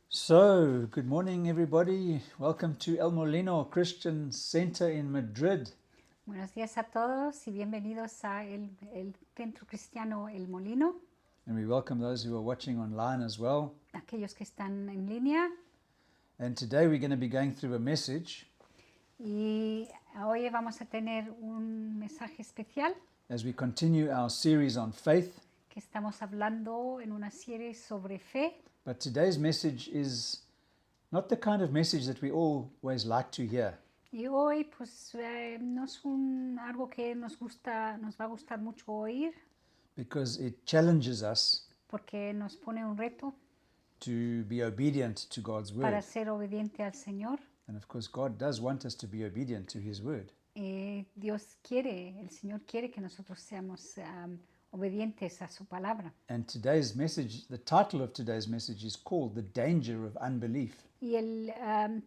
So, good morning, everybody. Welcome to El Molino Christian Center in Madrid. Buenos días a todos y bienvenidos a el Centro Cristiano El Molino, And we welcome those who are watching online as well. aquellos que están en línea. And today we're going to be going through a message Y hoy vamos a tener un mensaje especial as we continue our series on faith. que estamos hablando en una serie sobre fe. But today's message is not the kind of message that we always like to hear. Y hoy pues no es algo que nos va a gustar mucho oír Because it challenges us porque nos pone un reto to be obedient to God's para word. ser obediente al Señor. And of course, God does want us to be obedient to His word. El Señor quiere que nosotros seamos obedientes a su palabra. And today's message, the title of today's message is called The Danger of Unbelief. Y el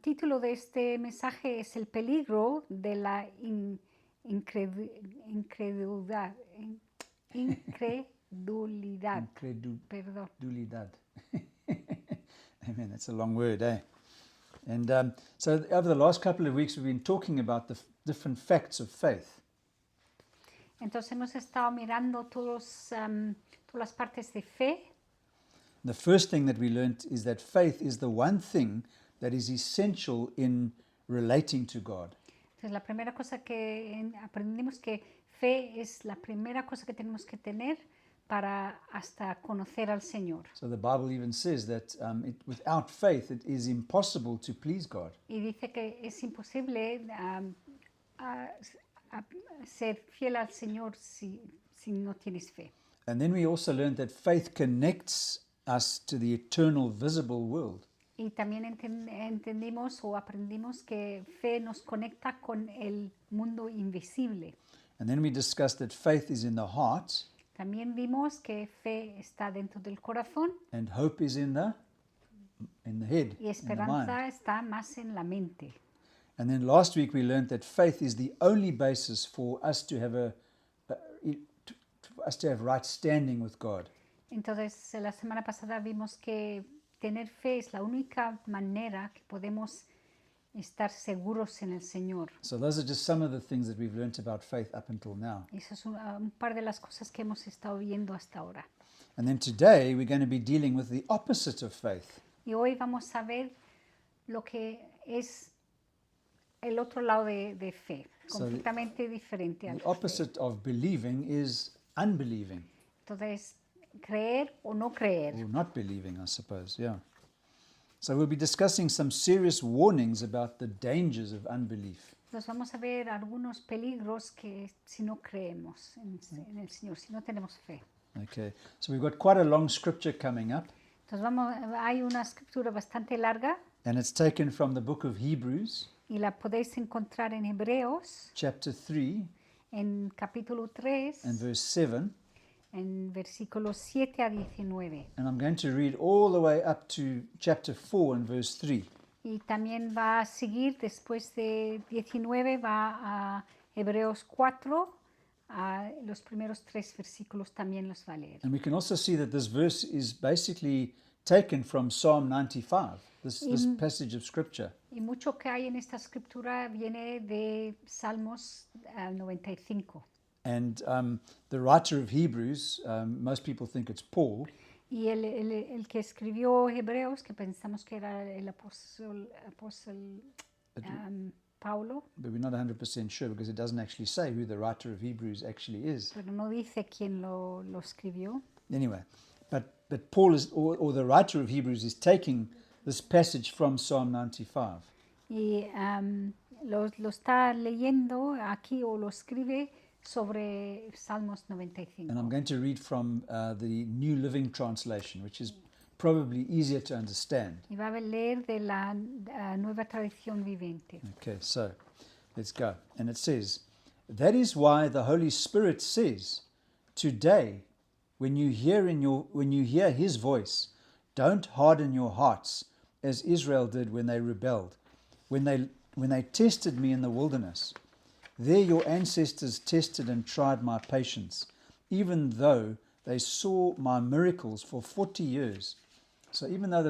título de este mensaje es el peligro de la incredulidad. Incredulidad. Perdón. Incredulidad. Amen. That's a long word, eh? And so over the last couple of weeks, we've been talking about the different facts of faith. Entonces hemos estado mirando todas las partes de fe. The first thing that we learned is that faith is the one thing that is essential in relating to God. Entonces la primera cosa que aprendimos que fe es la primera cosa que tenemos que tener para hasta conocer al Señor. So the Bible even says that without faith, it is impossible to please God. Y dice que es imposible ser fiel al Señor si no tienes fe. And then we also learned that faith connects us to the eternal visible world. Y también entendimos o aprendimos que fe nos conecta con el mundo invisible. And then we discussed that faith is in the heart También vimos que fe está dentro del corazón and hope is in the head, y in the mind. esperanza está más en la mente. And then last week we learned that faith is the only basis for us to have right standing with God. Entonces, la semana pasada vimos que tener fe es la única manera que podemos estar seguros en el Señor. So those are just some of the things that we've learned about faith up until now. Eso es un par de las cosas que hemos estado viendo hasta ahora. And then today we're going to be dealing with the opposite of faith. Y hoy vamos a ver lo que es el otro lado de fe, completamente diferente al The opposite of believing is unbelieving. Entonces, creer o no creer. Or not believing, I suppose, yeah. So we'll be discussing some serious warnings about the dangers of unbelief. Entonces vamos a ver algunos peligros que si no creemos en el Señor, si no tenemos fe. Okay, so we've got quite a long scripture coming up, Entonces hay una escritura bastante larga and it's taken from the book of Hebrews, y la podéis encontrar en Hebreos, chapter 3 en capítulo 3, and verse 7. en versículos 7 a 19. And I'm going to read all the way up to chapter 4 and verse 3. Y también va a seguir después de 19, va a Hebreos 4, a los primeros 3 versículos también los va a leer. And we can also see that this verse is basically taken from Psalm 95, this passage of scripture. Y mucho que hay en esta escritura viene de Salmos 95. And the writer of Hebrews, most people think it's Paul, Y el que escribió Hebreos, que pensamos que era el apóstol Paulo, but we're not 100% sure because it doesn't actually say who the writer of Hebrews actually is. pero no dice quién lo escribió. Anyway, but Paul is, or the writer of Hebrews is taking this passage from Psalm 95. Y lo está leyendo aquí o lo escribe sobre Salmos 95. And I'm going to read from the New Living Translation, which is probably easier to understand. Y va a leer de la nueva tradición viviente. Okay, so let's go. And it says, "That is why the Holy Spirit says, today, when you hear His voice, don't harden your hearts, as Israel did when they rebelled, when they tested me in the wilderness. There your ancestors tested and tried my patience, even though they saw my miracles for 40 years. So even though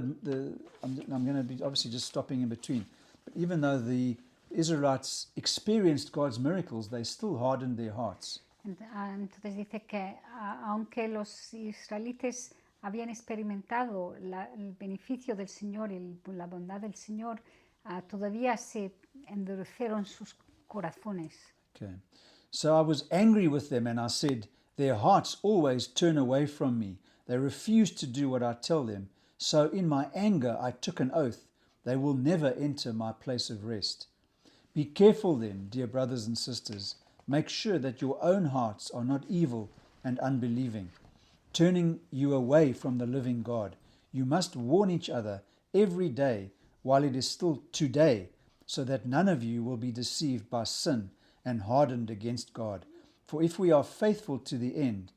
I'm going to be obviously just stopping in between, but even though the Israelites experienced God's miracles, they still hardened their hearts. Entonces dice que aunque los israelitas habían experimentado el beneficio del Señor y la bondad del Señor, todavía se endurecieron sus corazones. Okay. So I was angry with them and I said, their hearts always turn away from me. They refuse to do what I tell them. So in my anger I took an oath. They will never enter my place of rest. Be careful then, dear brothers and sisters. Make sure that your own hearts are not evil and unbelieving, turning you away from the living God. You must warn each other every day while it is still today, so that none of you will be deceived by sin and hardened against God. For if we are faithful to the end,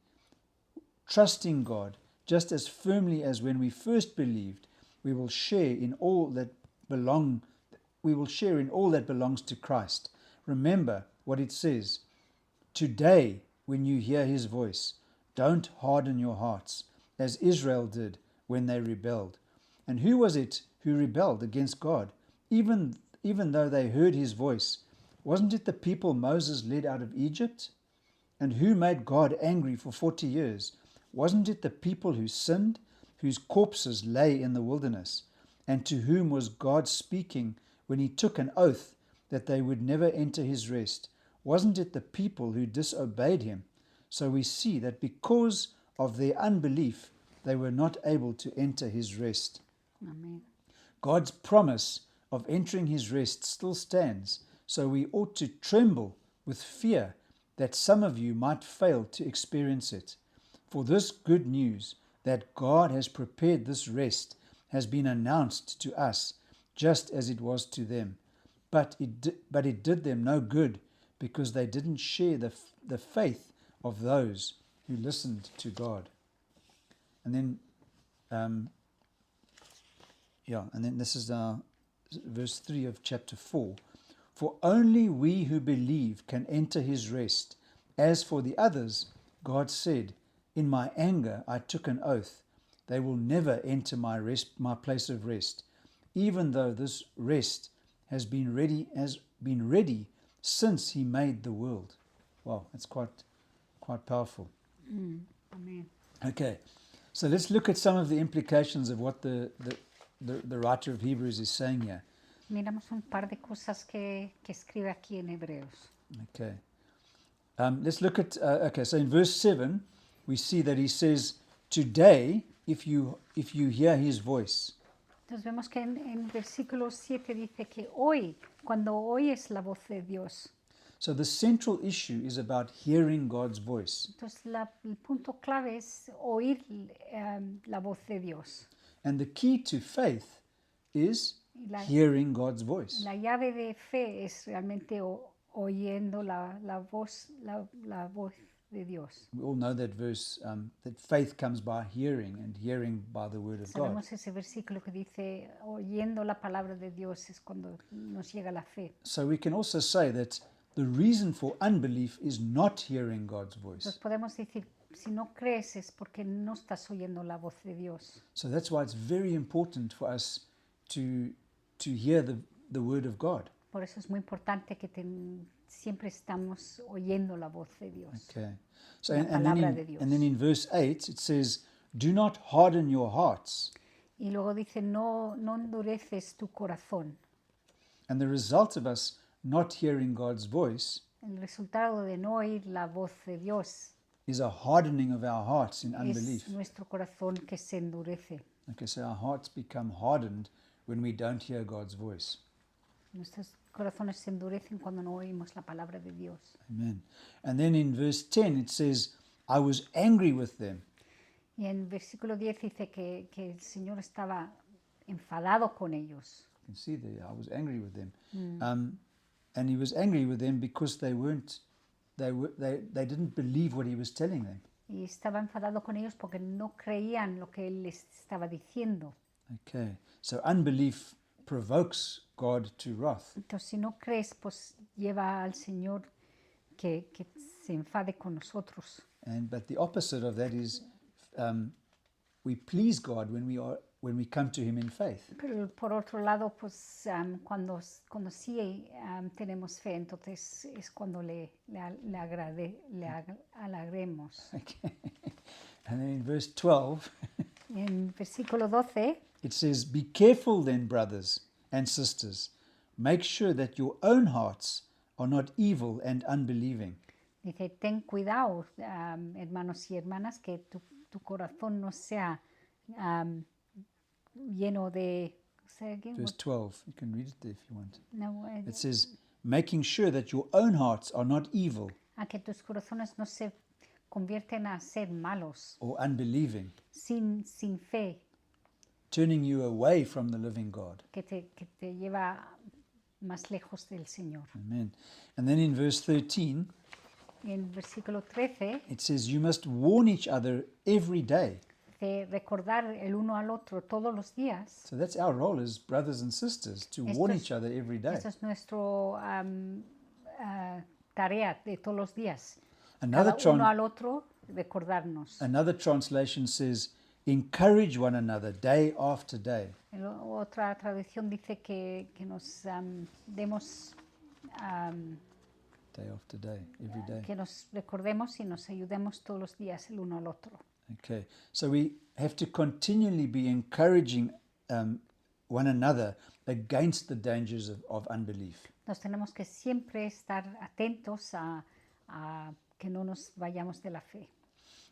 trusting God just as firmly as when we first believed, we will share in all that belongs to Christ. Remember what it says, today when you hear his voice, don't harden your hearts, as Israel did when they rebelled. And who was it who rebelled against God, even though they heard his voice? Wasn't it the people Moses led out of Egypt? And who made God angry for 40 years? Wasn't it the people who sinned, whose corpses lay in the wilderness? And to whom was God speaking when he took an oath that they would never enter his rest? Wasn't it the people who disobeyed him? So we see that because of their unbelief, they were not able to enter his rest. Amén. God's promise of entering his rest still stands, so we ought to tremble with fear that some of you might fail to experience it. For this good news that God has prepared this rest has been announced to us, just as it was to them. But it did them no good, because they didn't share the faith of those who listened to God. And then, and then this is verse 3 of chapter 4. For only we who believe can enter his rest. As for the others, God said, in my anger I took an oath. They will never enter my place of rest, even though this rest has been ready since he made the world. Wow, that's quite powerful. Amén. Okay, so let's look at some of the implications of what the writer of Hebrews is saying here. Miramos un par de cosas que escribe aquí en Hebreos. Okay, let's look at, so in verse 7, we see that he says, today, if you hear his voice. Entonces vemos que en versículo 7 dice que hoy, cuando oyes la voz de Dios. So the central issue is about hearing God's voice. Entonces el punto clave es oír la voz de Dios. And the key to faith is La, hearing God's voice. la llave de fe es realmente oyendo la voz de Dios. We all know that verse, that faith comes by hearing, and hearing by the word of God. Sabemos ese versículo que dice, oyendo la palabra de Dios es cuando nos llega la fe. So we can also say that the reason for unbelief is not hearing God's voice. Entonces podemos decir, si no crees es porque no estás oyendo la voz de Dios. So that's why it's very important for us to hear the word of God. Por eso es muy importante que siempre estamos oyendo la voz de Dios. Okay. So La palabra de Dios. and then in verse 8 it says, do not harden your hearts. Y luego dice, no endureces tu corazón. And the result of us not hearing God's voice El resultado de no oír la voz de Dios is a hardening of our hearts in unbelief. es nuestro corazón que se endurece. Okay, so our hearts become hardened when we don't hear God's voice. Nuestros corazones se endurecen cuando no oímos la palabra de Dios. Amen. And then in verse 10 it says, I was angry with them. Y en versículo 10 dice que el Señor estaba enfadado con ellos. You can see there, I was angry with them. And he was angry with them because they didn't believe what he was telling them. Y estaba enfadado con ellos porque no creían lo que él les estaba diciendo. Okay, so unbelief provokes God to wrath. Entonces, si no crees, pues lleva al Señor que se enfade con nosotros. But the opposite of that is we please God when we are when we come to him in faith. Pero por otro lado, pues cuando sí tenemos fe, entonces es cuando le halaguemos. Okay. And then in verse 12, En versículo 12 it says, "Be careful then, brothers and sisters. Make sure that your own hearts are not evil and unbelieving." dice, ten cuidado, hermanos y hermanas, que tu corazón no sea lleno de... Say again, Verse 12, you can read it there if you want. no, It says, "Making sure that your own hearts are not evil a que tus corazones no se convierten a ser malos, or unbelieving, sin fe, turning you away from the living God." que te lleva más lejos del Señor. Amen. And then in verse 13, Y en versículo 13, it says, "You must warn each other every day." de recordar el uno al otro todos los días. So that's our role as brothers and sisters, to warn each other every day. Esto es nuestro tarea de todos los días. Another, Cada uno al otro recordarnos. another translation says, "Encourage one another day after day." Otra traducción dice que nos demos, Day after day, every day. que nos recordemos y nos ayudemos todos los días el uno al otro. Okay, so we have to continually be encouraging one another against the dangers of unbelief. Nos tenemos que siempre estar atentos a que no nos vayamos de la fe.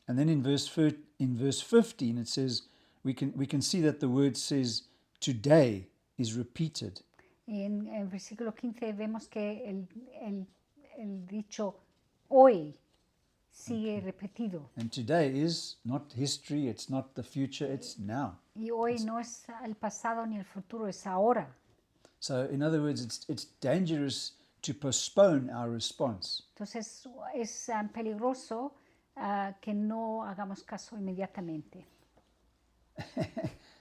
And then in verse 15 it says, we can see that the word says today is repeated. Y en el versículo 15 vemos que el dicho hoy sigue repetido. And today is not history, it's not the future, it's now. Y hoy no es el pasado ni el futuro, es ahora. So in other words, it's dangerous to postpone our response. Entonces es peligroso que no hagamos caso inmediatamente.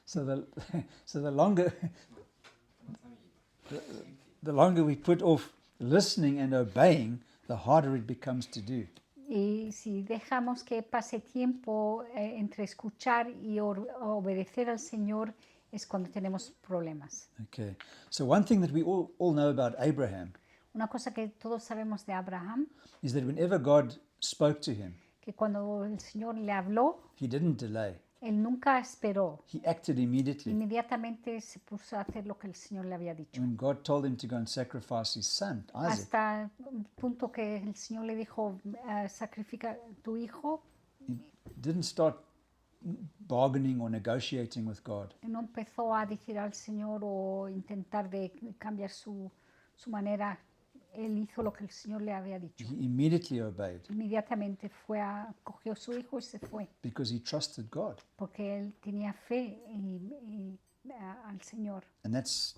So the longer the longer we put off listening and obeying, the harder it becomes to do. Y si dejamos que pase tiempo entre escuchar y obedecer al Señor, es cuando tenemos problemas. Okay. So one thing that we all know about Abraham Una cosa que todos sabemos de Abraham, is that whenever God spoke to him, que cuando el Señor le habló, he didn't delay. él nunca esperó. He acted immediately. Inmediatamente se puso a hacer lo que el Señor le había dicho. When God told him to go and sacrifice his son, Isaac, Hasta el punto que el Señor le dijo, sacrifica tu hijo, he didn't start bargaining or negotiating with God. no empezó a decir al Señor o intentar de cambiar su manera. Él hizo lo que el Señor le había dicho. He immediately obeyed Inmediatamente cogió su hijo y se fue, because he trusted God. porque él tenía fe al Señor. And that's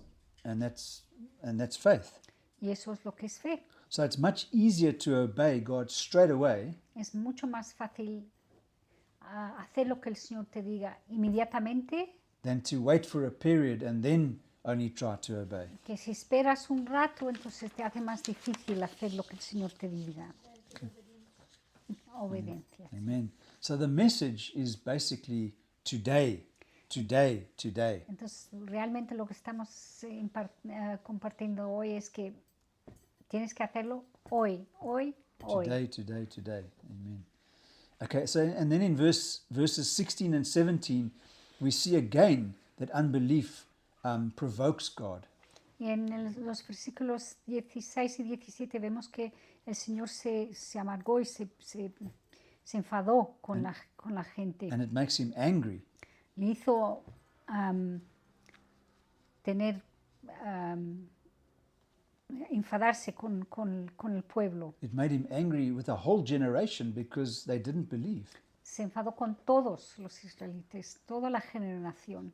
faith. Y eso es lo que es fe. So it's much easier to obey God straight away Es mucho más fácil hacer lo que el Señor te diga inmediatamente than to wait for a period and then only try to obey. que si esperas un rato, entonces te hace más difícil hacer lo que el Señor te diga. Obediencia. Amen. So the message is basically today, today, today. Entonces, realmente lo que estamos compartiendo hoy es que tienes que hacerlo hoy, hoy, hoy. Today, today, today. Amen. Okay, so and then in verses 16 and 17, we see again that unbelief provokes God. Y en los versículos 16 y 17 vemos que el Señor se amargó y se enfadó con la gente. And it makes him angry. Le hizo enfadarse con el pueblo. It made him angry with a whole generation because they didn't believe. Se enfadó con todos los israelitas, toda la generación.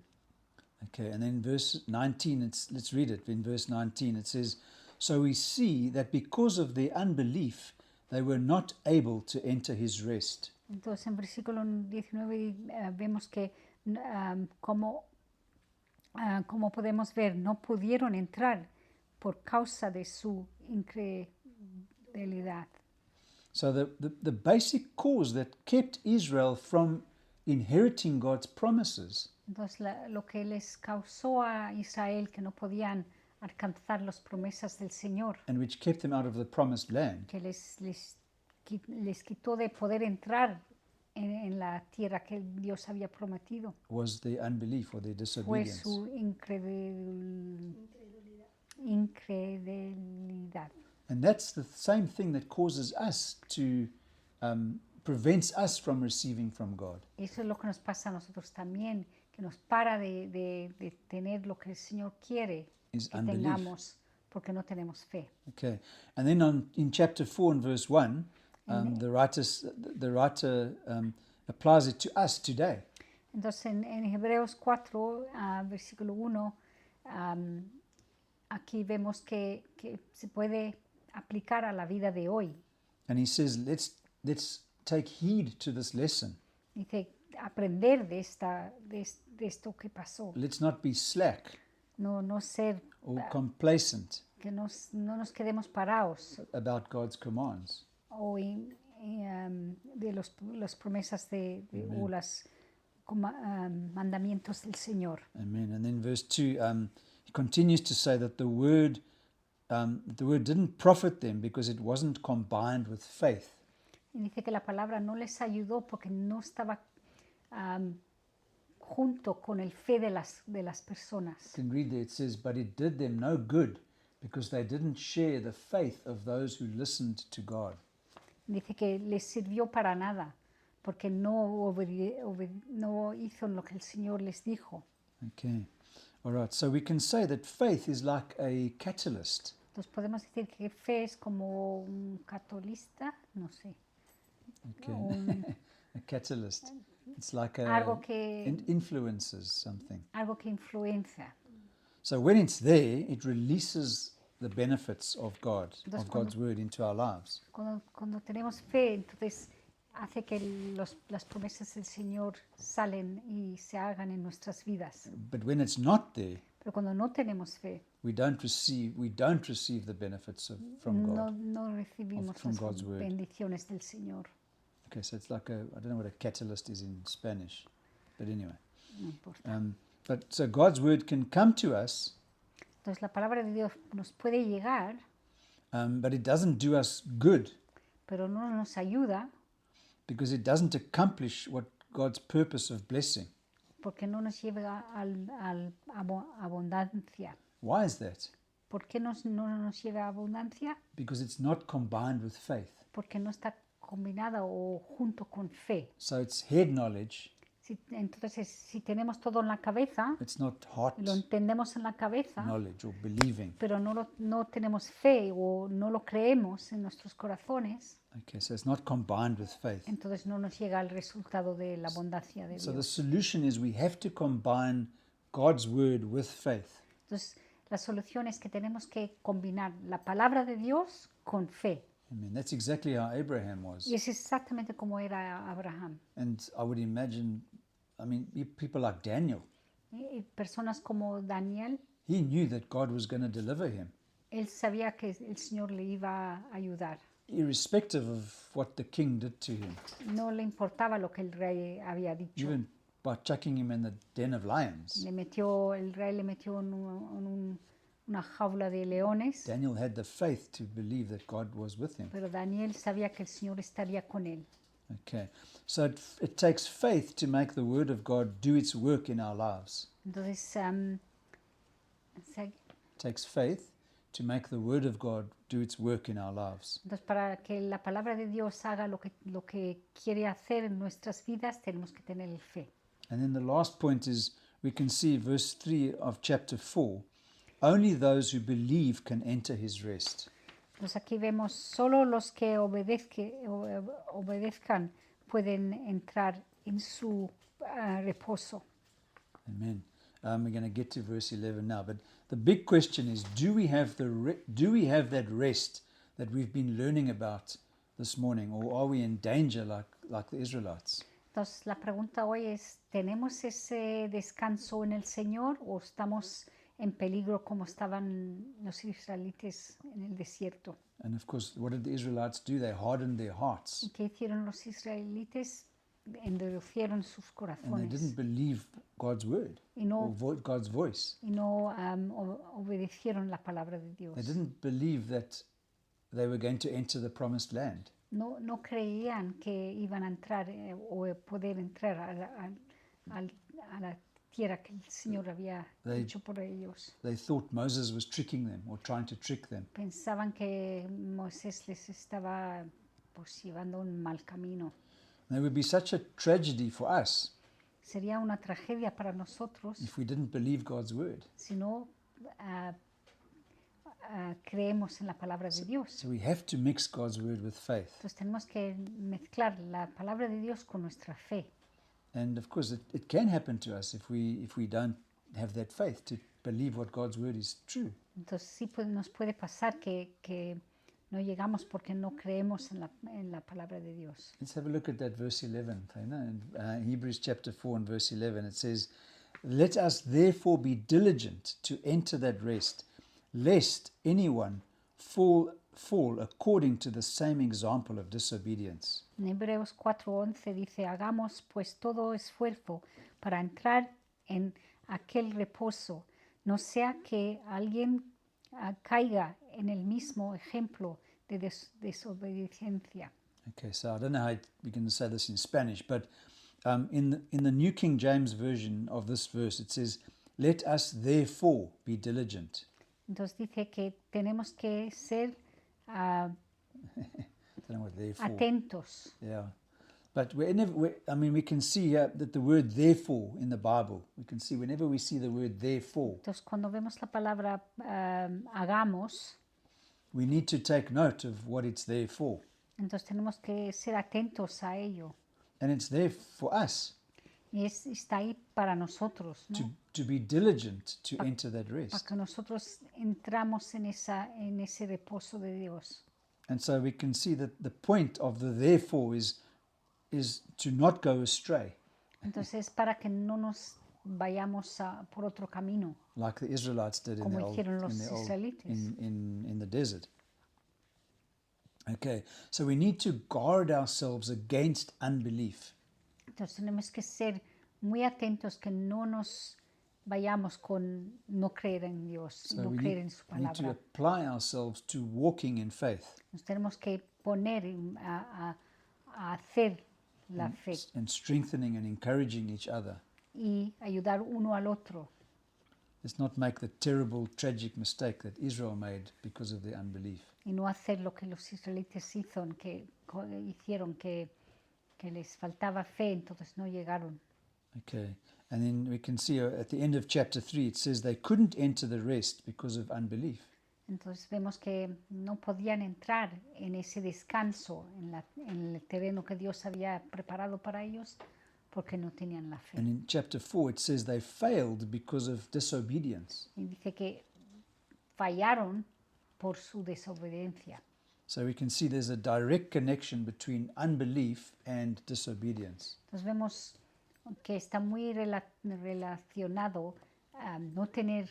Okay, and then verse 19, let's read it. In verse 19 it says, "So we see that because of their unbelief, they were not able to enter his rest." Entonces en versículo 19 vemos que como podemos ver, no pudieron entrar por causa de su incredulidad. So the basic cause that kept Israel from inheriting God's promises Entonces lo que les causó a Israel que no podían alcanzar las promesas del Señor, and which kept them out of the promised land, que les quitó de poder entrar en la tierra que Dios había prometido, was their unbelief or their fue disobedience. su incredulidad. And that's the same thing that causes us to, prevents us from receiving from God. Eso es lo que nos pasa a nosotros también, que nos para de tener lo que el Señor quiere Is que unbelief. tengamos, porque no tenemos fe. Okay. And then in chapter 4 and verse 1, the writer applies it to us today. Entonces en Hebreos 4, versículo 1, aquí vemos que se puede aplicar a la vida de hoy. And he says, let's take heed to this lesson. Dice, aprender de esto que pasó. Let's not be slack No ser, or complacent que no nos quedemos parados about God's commands. o de las promesas o los mandamientos del Señor. Amen. And then verse 2, he continues to say that the word didn't profit them because it wasn't combined with faith. Y dice que la palabra no les ayudó porque no estaba junto con el fe de las personas. You can read there, it says, but it did them no good because they didn't share the faith of those who listened to God. Dice que les sirvió para nada porque no hizo lo que el Señor les dijo. Okay. All right. So we can say that faith is like a catalyst. Entonces podemos decir que fe es como un catalista, no sé. Okay. A catalyst. It's like Algo que influences something. algo que influencia. So when it's there, it releases the benefits of God, Entonces, of God's word into our lives. Cuando tenemos fe, entonces hace que las promesas del Señor salen y se hagan en nuestras vidas. But when it's not there, Pero cuando no tenemos fe, we don't receive the benefits from God. no recibimos from las God's word. bendiciones del Señor. Okay, so it's like I don't know what a catalyst is in Spanish, but anyway. No importa. But so God's word can come to us, Entonces la palabra de Dios nos puede llegar, but it doesn't do us good pero no nos ayuda because it doesn't accomplish what God's purpose of blessing. porque no nos lleva a abundancia. Why is that? ¿Por qué no nos lleva a abundancia? Because it's not combined with faith. Porque no está combinada o junto con fe. So it's head knowledge, Entonces, si tenemos todo en la cabeza, it's not heart lo entendemos en la cabeza, knowledge or believing. pero no tenemos fe o no lo creemos en nuestros corazones, Okay, so it's not combined with faith. entonces no nos llega el resultado de la abundancia de So the Dios. solution is we have to combine God's word with faith. Entonces, la solución es que tenemos que combinar la palabra de Dios con fe. Amen. That's exactly how Abraham was. Y es exactamente como era Abraham. And I would imagine, people like Daniel, Y personas como Daniel, he knew that God was going to deliver him, él sabía que el Señor le iba a ayudar. irrespective of what the king did to him, No le importaba lo que el rey había dicho. even by chucking him in the den of lions. El rey le metió en una jaula de leones, Daniel had the faith to believe that God was with him. pero Daniel sabía que el Señor estaría con él. Okay, so it takes faith to make the word of God do its work in our lives. Entonces, It takes faith to make the word of God do its work in our lives. para que la palabra de Dios haga lo que quiere hacer en nuestras vidas, tenemos que tener fe. And then the last point is we can see verse 3 of chapter 4. Only those who believe can enter his rest. Entonces aquí vemos solo los que obedezcan pueden entrar en su reposo. Amen. We're going to get to verse 11 now, but the big question is: do we have that rest that we've been learning about this morning, or are we in danger like the Israelites? Entonces la pregunta hoy es: ¿tenemos ese descanso en el Señor o estamos en peligro como estaban los israelitas en el desierto? And of course, what did the Israelites do? They hardened their hearts. ¿Y qué hicieron los israelitas? endurecieron sus and they corazones didn't believe God's word y no, or God's voice. obedecieron la palabra de Dios. They didn't believe that they were going to enter the promised land. No creían que iban a entrar o poder entrar a la tierra que el Señor había hecho por ellos. They thought Moses was tricking them or trying to trick them. Pensaban que Moisés les estaba pues llevando un mal camino. And it would be such a tragedy for us Sería una tragedia para nosotros if we didn't believe God's word. si no creemos en la palabra de Dios. So we have to mix God's word with faith. Entonces tenemos que mezclar la palabra de Dios con nuestra fe. And of course, it can happen to us if we don't have that faith to believe what God's word is true. Entonces sí nos puede pasar que no llegamos porque no creemos en la palabra de Dios. Let's have a look at that verse 11. In Hebrews chapter 4 and verse 11, it says, "Let us therefore be diligent to enter that rest, lest anyone fall according to the same example of disobedience." En Hebreos 4:11 dice, hagamos pues todo esfuerzo para entrar en aquel reposo, no sea que alguien caiga en el mismo ejemplo de desobediencia. Okay, so I don't know how we can say this in Spanish, but in the New King James Version of this verse, it says, "Let us therefore be diligent." Entonces dice que tenemos que ser I don't know what therefore. atentos. Yeah. But we can see here that the word therefore in the Bible, we can see whenever we see the word therefore, Entonces cuando vemos la palabra hagamos, we need to take note of what it's there for. entonces tenemos que ser atentos a ello. And it's there for us Y está ahí para nosotros, ¿no? to be diligent to enter that Para rest. que nosotros entramos en ese reposo de Dios. And so we can see that the point of the therefore is to not go astray, Entonces para que no nos vayamos por otro camino, like the Israelites did in como the old, hicieron los in the, old israelitas. in the desert. Okay, so we need to guard ourselves against unbelief. Entonces tenemos que ser muy atentos que no nos vayamos con no creer en Dios, So no we creer en su need to palabra. apply ourselves to walking in faith Nos tenemos que poner a hacer la fe and strengthening and encouraging each other. y ayudar uno al otro. Let's not make the terrible, tragic mistake that Israel made because of their unbelief. Y no hacer lo que los israelitas hicieron, que les faltaba fe, entonces no llegaron. Okay, and then we can see at the end of chapter 3, it says they couldn't enter the rest because of unbelief. Entonces vemos que no podían entrar en ese descanso, en el terreno que Dios había preparado para ellos, porque no tenían la fe. And in chapter 4, it says they failed because of disobedience. Y dice que fallaron por su desobediencia. So we can see there's a direct connection between unbelief and disobedience. Entonces vemos que está muy relacionado no tener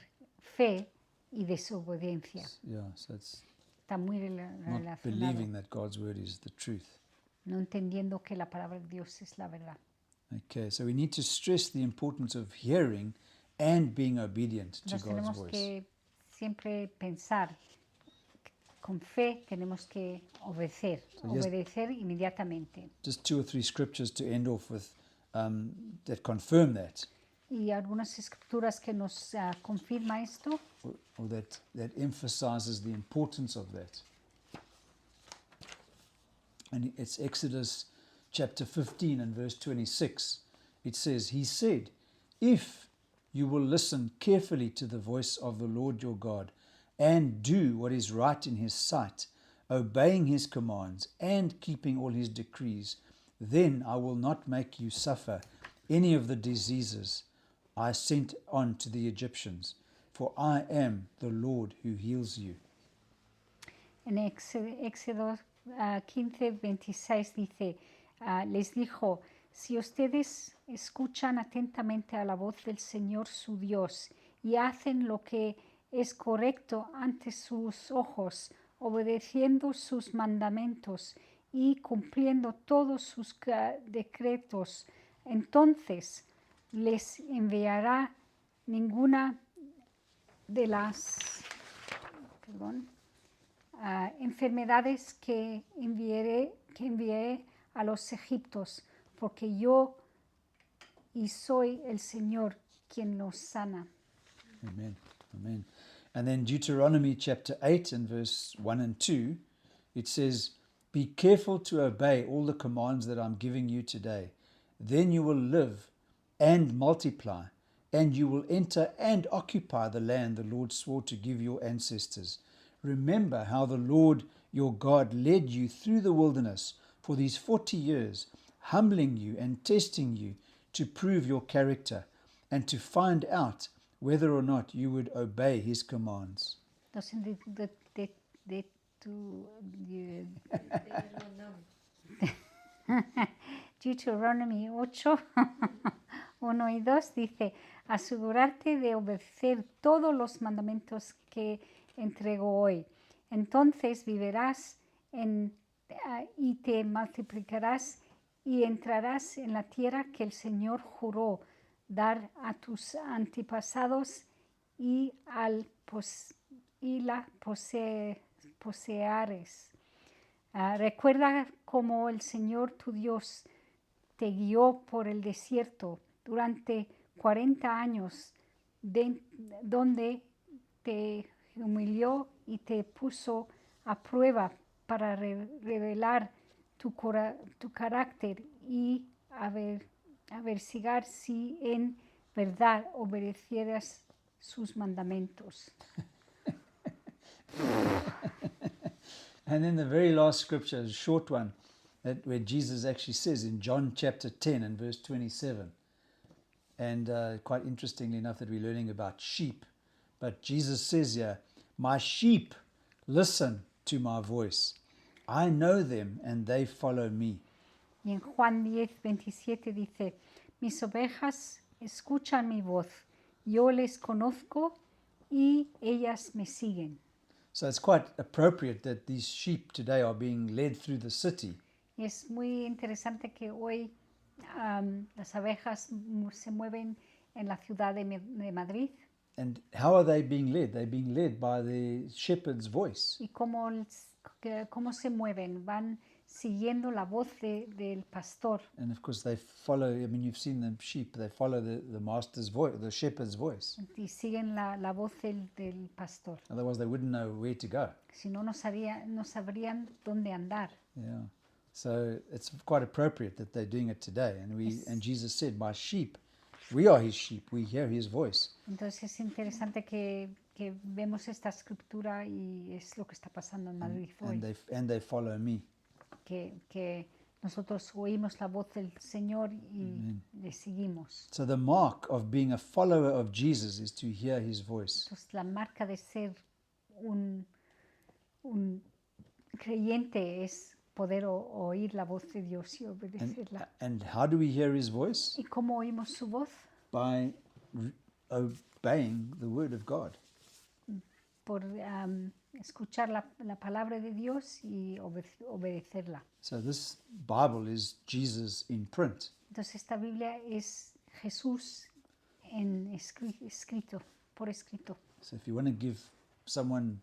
fe y desobediencia. Yeah, so it's Está muy not relacionado. believing that God's word is the truth. No entendiendo que la palabra de Dios es la verdad. Okay, so we need to stress the importance of hearing and being obedient to Entonces God's tenemos voice. que siempre pensar que con fe tenemos que obedecer, So yes- obedecer inmediatamente. Just 2 or 3 scriptures to end off with that confirm that, Y algunas escrituras que nos confirma esto, or that emphasizes the importance of that. And it's Exodus chapter 15 and verse 26. It says, "He said, if you will listen carefully to the voice of the Lord your God and do what is right in his sight, obeying his commands and keeping all his decrees, then I will not make you suffer any of the diseases I sent on to the Egyptians, for I am the Lord who heals you." en Éxodo 15:26 dice, les dijo, si ustedes escuchan atentamente a la voz del Señor su Dios y hacen lo que es correcto ante sus ojos, obedeciendo sus mandamientos y cumpliendo todos sus decretos, entonces les enviará ninguna de las enfermedades que envié a los egipcios, porque yo y soy el Señor quien los sana. Amen. Amen. And then Deuteronomy chapter 8 and verse 1 and 2, it says, "Be careful to obey all the commands that I'm giving you today. Then you will live and multiply, and you will enter and occupy the land the Lord swore to give your ancestors. Remember how the Lord your God led you through the wilderness for these 40 years, humbling you and testing you to prove your character and to find out whether or not you would obey his commands." Entonces, Deuteronomy 8, 1 y 2 dice, asegurarte de obedecer todos los mandamientos que entrego hoy. Entonces vivirás y te multiplicarás y entrarás en la tierra que el Señor juró dar a tus antepasados y la poseerás. Recuerda cómo el Señor tu Dios te guió por el desierto durante 40 años, donde te humilló y te puso a prueba para revelar tu carácter y averiguar si en verdad obedecieras sus mandamientos. And then the very last scripture, a short one, where Jesus actually says in John chapter 10 and verse 27, and quite interestingly enough that we're learning about sheep, but Jesus says here, "My sheep listen to my voice. I know them and they follow me." Y en Juan 10, 27 dice, mis ovejas escuchan mi voz, yo les conozco y ellas me siguen. So it's quite appropriate that these sheep today are being led through the city. Y es muy interesante que hoy las abejas se mueven en la ciudad de Madrid. And how are they being led? They're being led by the shepherd's voice. ¿Y cómo se mueven? Van siguiendo la voz del pastor. And of course they follow, I mean, you've seen the sheep, they follow the master's voice, the shepherd's voice. Y siguen la voz del pastor. Otherwise they wouldn't know where to go. Si no, no sabrían dónde andar. Yeah. So it's quite appropriate that they're doing it today. And Jesus said, "My sheep, we are his sheep, we hear his voice." Entonces es interesante que vemos esta escritura y es lo que está pasando en Madrid hoy. And they follow me. Que nosotros oímos la voz del Señor y le seguimos. So the mark of being a follower of Jesus is to hear his voice. Entonces la marca de ser un creyente es poder oír la voz de Dios y obedecerla. And how do we hear his voice? ¿Y cómo oímos su voz? By obeying the word of God. Por escuchar la palabra de Dios y obedecerla. So this Bible is Jesus in print. Entonces esta Biblia es Jesús en escrito, por escrito. So if you want to give someone,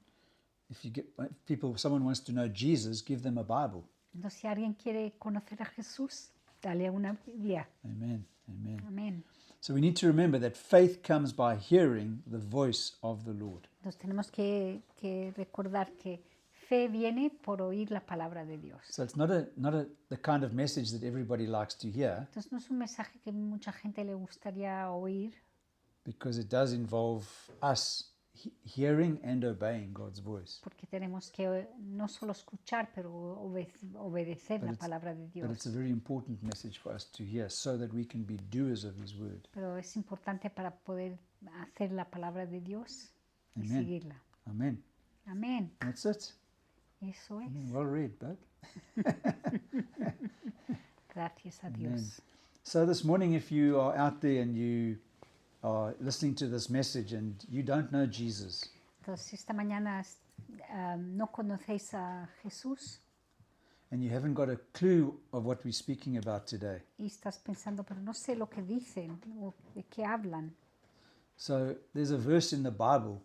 someone wants to know Jesus, give them a Bible. Entonces si alguien quiere conocer a Jesús, dale una Biblia. Amen. Amen. Amén. So we need to remember that faith comes by hearing the voice of the Lord. Entonces tenemos que recordar que fe viene por oír la palabra de Dios. So it's not the kind of message that everybody likes to hear. Entonces no es un mensaje que mucha gente le gustaría oír. Because it does involve us hearing and obeying God's voice. Porque tenemos que no solo escuchar, pero obedecer la palabra de Dios. But it's a very important message for us to hear so that we can be doers of his word. Pero es importante para poder hacer la palabra de Dios y Amen. seguirla. Amen. Amén. That's it. Eso es. Well read, bud. Gracias a Dios. So this morning, if you are out there and you are listening to this message and you don't know Jesus, Entonces esta mañana no conocéis a Jesús and you haven't got a clue of what we're speaking about today. y estás pensando, pero no sé lo que dicen o de qué hablan. So there's a verse in the Bible,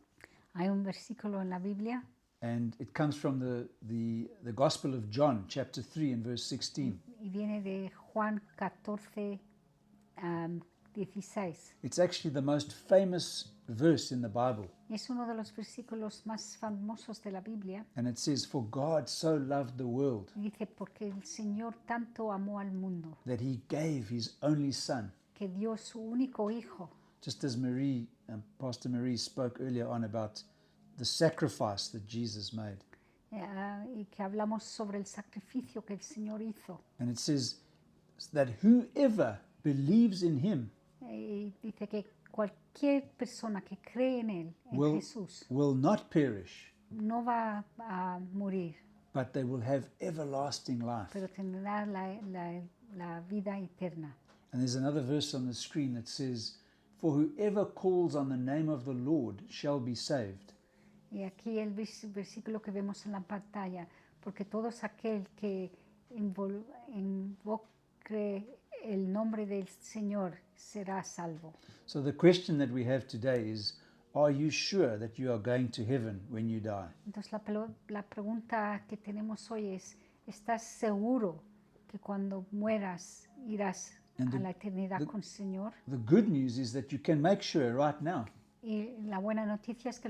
Hay un versículo en la Biblia and it comes from the Gospel of John, chapter 3 and verse 16. y viene de Juan 14, 16. It's actually the most famous verse in the Bible. Es uno de los versículos más famosos de la Biblia. And it says, "For God so loved the world Y dice, porque el Señor tanto amó al mundo, that he gave his only Son." que dio su único hijo. Just as Pastor Marie spoke earlier on about the sacrifice that Jesus made. Y que hablamos sobre el sacrificio que el Señor hizo. And it says that whoever believes in him Y dice que cualquier persona que cree en Él, en will, Jesús, will not perish, no va a morir, but they will have everlasting life. pero tendrá la vida eterna. And there's another verse on the screen that says, "For whoever calls on the name of the Lord shall be saved." Y aquí el versículo que vemos en la pantalla, porque todos aquel que invoque el nombre del Señor será salvo. So the question that we have today is, are you sure that you are going to heaven when you die? Entonces la pregunta que tenemos hoy es, ¿estás seguro que cuando mueras irás And a la eternidad con el Señor? The good news is that you can make sure right now, Y la buena noticia es que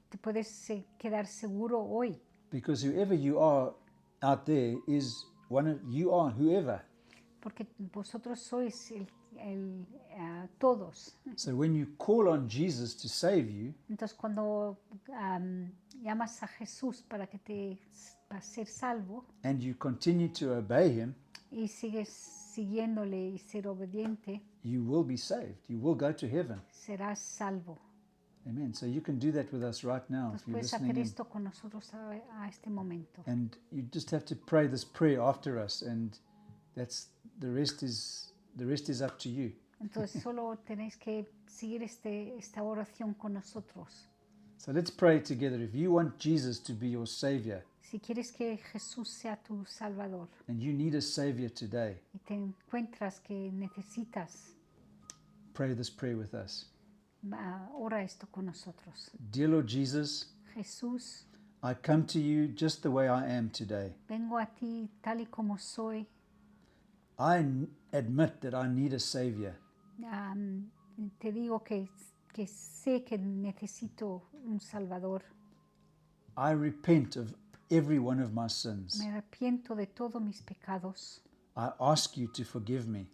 te puedes quedar seguro hoy, because whoever you are out there is you are whoever. porque vosotros sois todos. So when you call on Jesus to save you, Entonces cuando llamas a Jesús para ser salvo and you continue to obey him, y sigues siguiéndole y ser obediente, you will be saved. You will go to heaven. serás salvo. Amen. So you can do that with us right now if Entonces you're puedes listening hacer in. esto con nosotros a este momento. And you just have to pray this prayer after us, and that's the rest is up to you. Entonces solo tenéis que seguir esta oración con nosotros. So let's pray together. If you want Jesus to be your savior, Si quieres que Jesús sea tu Salvador and you need a savior today, y te encuentras que necesitas, pray this prayer with us. ora esto con nosotros. Dear Lord Jesus, Jesús, I come to you just the way I am today. vengo a ti tal y como soy. Admit that I need a savior. Te digo que sé que necesito un Salvador. I repent of every one of my sins. Me arrepiento de todos mis pecados. I ask you to forgive me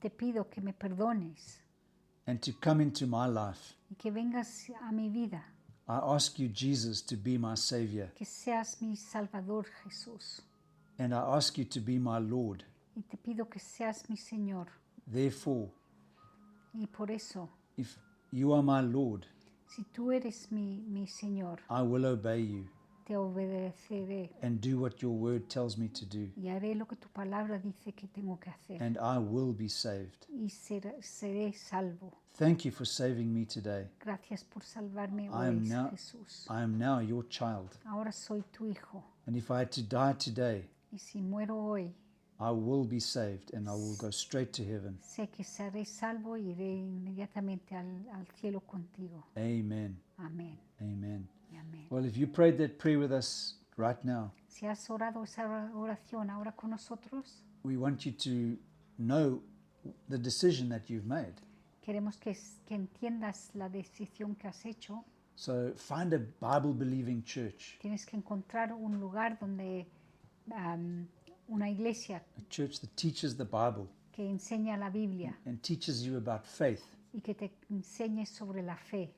Te pido que me perdones and to come into my life. y que vengas a mi vida, I ask you, Jesus, to be my savior, que seas mi Salvador, Jesús. and I ask you to be my Lord. Y te pido que seas mi Señor. Therefore, Y por eso, if you are my Lord, si tú eres mi Señor, I will obey you te obedeceré and do what your word tells me to do, y haré lo que tu palabra dice que tengo que hacer. and I will be saved. Y seré salvo. Thank you for saving me today. Gracias por salvarme I hoy, am now- Jesús. I am now your child, Ahora soy tu hijo. and if I had to die today, Y si muero hoy, I will be saved and I will go straight to heaven. sé que seré salvo y iré inmediatamente al cielo contigo. Amen. Amén. Amen. Y amén. Well, if you prayed that prayer with us right now, Si has orado esa oración ahora con nosotros, we want you to know the decision that you've made. queremos que entiendas la decisión que has hecho. So find a Bible-believing church, Tienes que encontrar un lugar donde una iglesia a church that teaches the Bible que enseña la Biblia and teaches you about faith, y que te enseñe sobre la fe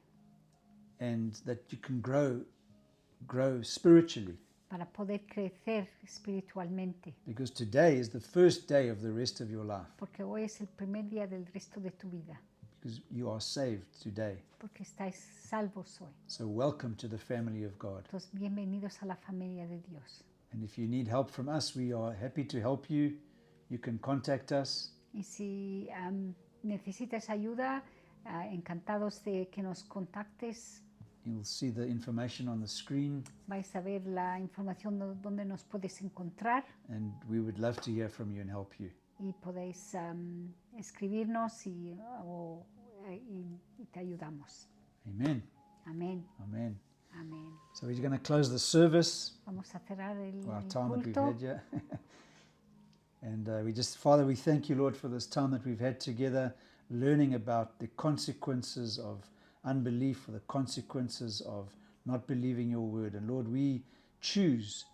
and that you can grow spiritually, para poder crecer espiritualmente, because today is the first day of the rest of your life, porque hoy es el primer día del resto de tu vida, because you are saved today. porque estáis salvos hoy. So welcome to the family of God. Entonces, bienvenidos a la familia de Dios. And if you need help from us, we are happy to help you. You can contact us. Y si necesitas ayuda, encantados de que nos contactes. You'll see the information on the screen, Vais a ver la información donde nos puedes encontrar and we would love to hear from you and help you. y podéis escribirnos y te ayudamos. Amen. Amén, Amen. amén. So we're going to close the service Vamos a cerrar el for our time that we've culto. had here. And Father, we thank you, Lord, for this time that we've had together, learning about the consequences of unbelief, for the consequences of not believing your word. And Lord, we choose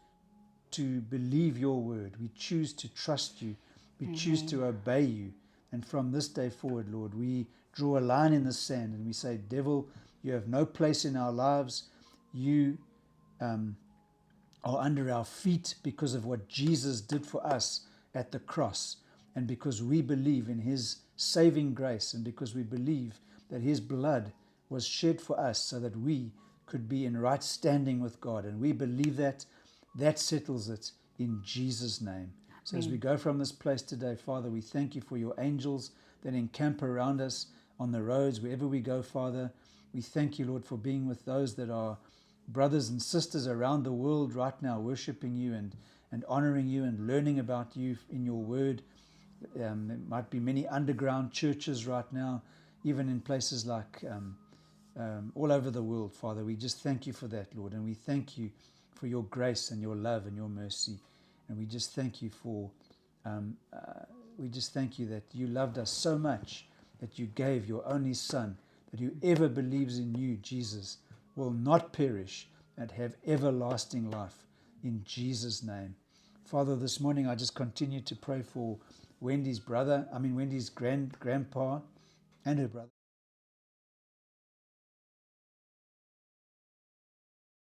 to believe your word. We choose to trust you. We choose to obey you. And from this day forward, Lord, we draw a line in the sand and we say, devil, you have no place in our lives. You are under our feet because of what Jesus did for us at the cross, and because we believe in his saving grace, and because we believe that his blood was shed for us so that we could be in right standing with God. And we believe that settles it in Jesus' name. So as we go from this place today, Father, we thank you for your angels that encamp around us on the roads, wherever we go, Father. We thank you, Lord, for being with those that are brothers and sisters around the world right now, worshiping you and honoring you and learning about you in your word. There might be many underground churches right now, even in places like all over the world, Father. We just thank you for that, Lord. And we thank you for your grace and your love and your mercy. And we just thank you that you loved us so much that you gave your only Son, that whoever believes in you, Jesus, will not perish and have everlasting life. In Jesus' name. Father, this morning I just continue to pray for Wendy's grandpa and her brother.